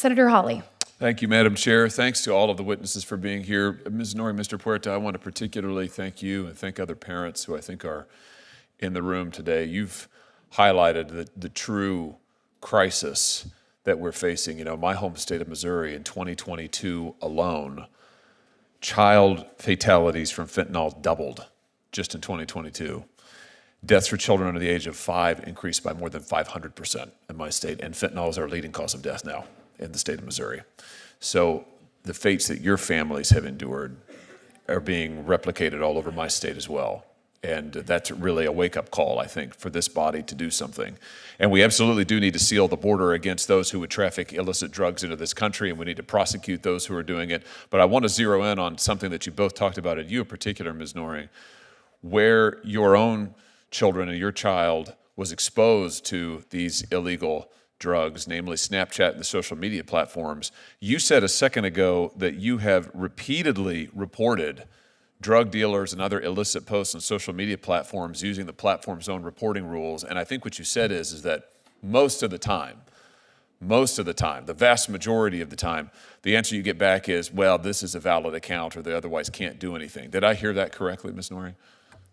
Senator Hawley. Thank you, Madam Chair. Thanks to all of the witnesses for being here. Ms. Nori, Mr. Puerta, I want to particularly thank you and thank other parents who I think are in the room today. You've highlighted the true crisis that we're facing. You know, my home state of Missouri in 2022 alone, child fatalities from fentanyl doubled just in 2022. Deaths for children under the age of 5 increased by more than 500% in my state, and fentanyl is our leading cause of death now in the state of Missouri. So the fates that your families have endured are being replicated all over my state as well. And that's really a wake-up call, I think, for this body to do something. And we absolutely do need to seal the border against those who would traffic illicit drugs into this country, and we need to prosecute those who are doing it. But I want to zero in on something that you both talked about, and you in particular, Ms. Nori, where your own children and your child was exposed to these illegal drugs, namely Snapchat and the social media platforms. You said a second ago that you have repeatedly reported drug dealers and other illicit posts on social media platforms using the platform's own reporting rules. And I think what you said is that most of the time, the vast majority of the time, the answer you get back is, well, this is a valid account or they otherwise can't do anything. Did I hear that correctly, Ms. Nori?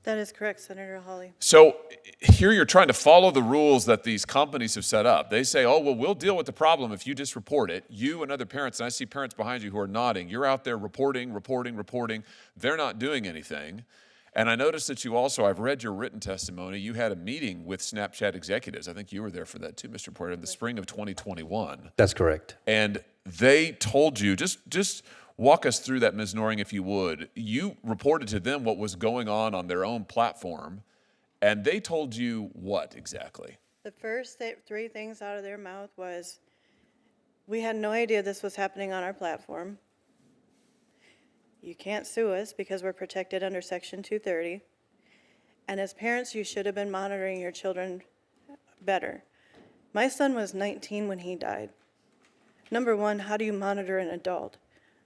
That is correct, Senator Hawley. So here you're trying to follow the rules that these companies have set up. They say, oh, well, we'll deal with the problem if you just report it. You and other parents, and I see parents behind you who are nodding, you're out there reporting. They're not doing anything. And I noticed that you also, I've read your written testimony, you had a meeting with Snapchat executives. I think you were there for that too, Mr. Porter, in the spring of 2021. That's correct. And they told you, just walk us through that, Ms. Noring, if you would. You reported to them what was going on their own platform, and they told you what exactly? The first three things out of their mouth was, we had no idea this was happening on our platform. You can't sue us because we're protected under Section 230. And as parents, you should have been monitoring your children better. My son was 19 when he died. Number one, how do you monitor an adult?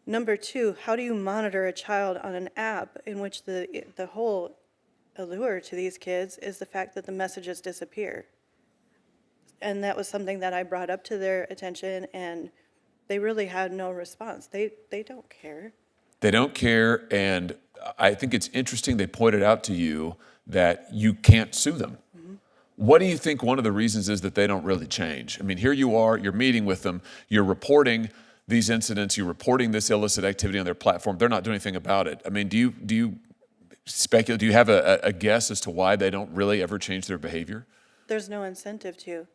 Number two, how do you monitor a child on an app in which the whole allure to these kids is the fact that the messages disappear? And that was something that I brought up to their attention, and they really had no response. They don't care. They don't care, and I think it's interesting they pointed out to you that you can't sue them. Mm-hmm. What do you think one of the reasons is that they don't really change? I mean, here you are, you're meeting with them, you're reporting these incidents, you're reporting this illicit activity on their platform. They're not doing anything about it. I mean, do you speculate, do you have a guess as to why they don't really ever change their behavior? There's no incentive to.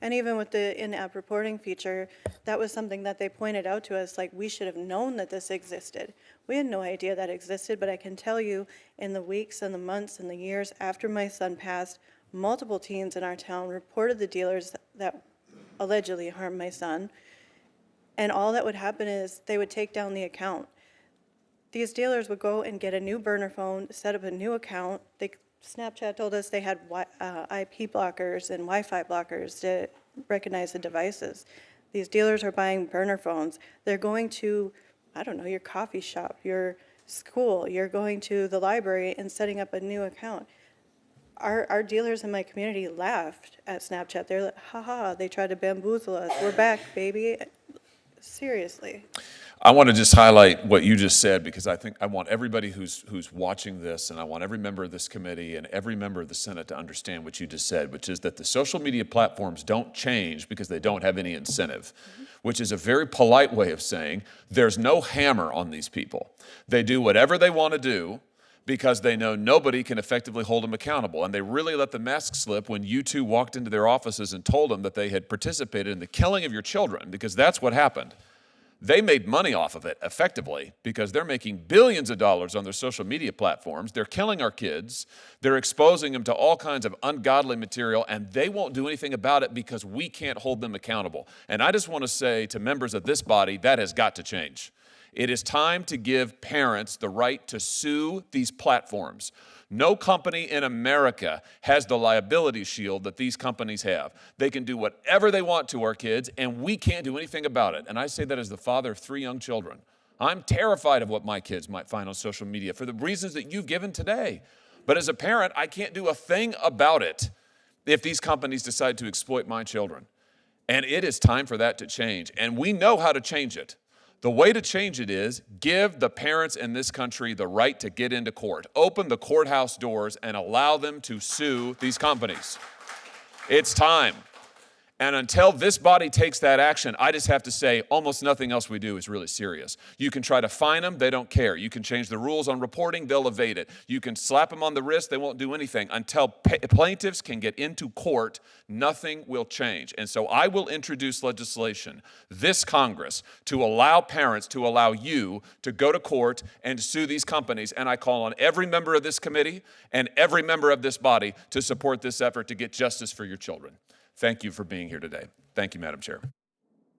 And even with the in-app reporting feature, that was something that they pointed out to us, like we should have known that this existed. We had no idea that existed, but I can tell you in the weeks and the months and the years after my son passed, multiple teens in our town reported the dealers that allegedly harmed my son. And all that would happen is they would take down the account. These dealers would go and get a new burner phone, set up a new account. Snapchat told us they had IP blockers and Wi-Fi blockers to recognize the devices. These dealers are buying burner phones. They're going to, I don't know, your coffee shop, your school, you're going to the library and setting up a new account. Our dealers in my community laughed at Snapchat. They're like, haha, they tried to bamboozle us. We're back, baby. Seriously. I want to just highlight what you just said, because I think I want everybody who's watching this, and I want every member of this committee and every member of the Senate to understand what you just said, which is that the social media platforms don't change because they don't have any incentive, which is a very polite way of saying there's no hammer on these people. They do whatever they want to do because they know nobody can effectively hold them accountable. And they really let the mask slip when you two walked into their offices and told them that they had participated in the killing of your children, because that's what happened. They made money off of it effectively because they're making billions of dollars on their social media platforms. They're killing our kids. They're exposing them to all kinds of ungodly material, and they won't do anything about it because we can't hold them accountable. And I just want to say to members of this body, that has got to change. It is time to give parents the right to sue these platforms. No company in America has the liability shield that these companies have. They can do whatever they want to our kids, and we can't do anything about it. And I say that as the father of 3 young children. I'm terrified of what my kids might find on social media for the reasons that you've given today. But as a parent, I can't do a thing about it if these companies decide to exploit my children. And it is time for that to change. And we know how to change it. The way to change it is give the parents in this country the right to get into court. Open the courthouse doors and allow them to sue these companies. It's time. And until this body takes that action, I just have to say almost nothing else we do is really serious. You can try to fine them, they don't care. You can change the rules on reporting, they'll evade it. You can slap them on the wrist, they won't do anything. Until plaintiffs can get into court, nothing will change. And so I will introduce legislation, this Congress, to allow parents, to allow you to go to court and sue these companies. And I call on every member of this committee and every member of this body to support this effort to get justice for your children. Thank you for being here today. Thank you, Madam Chair.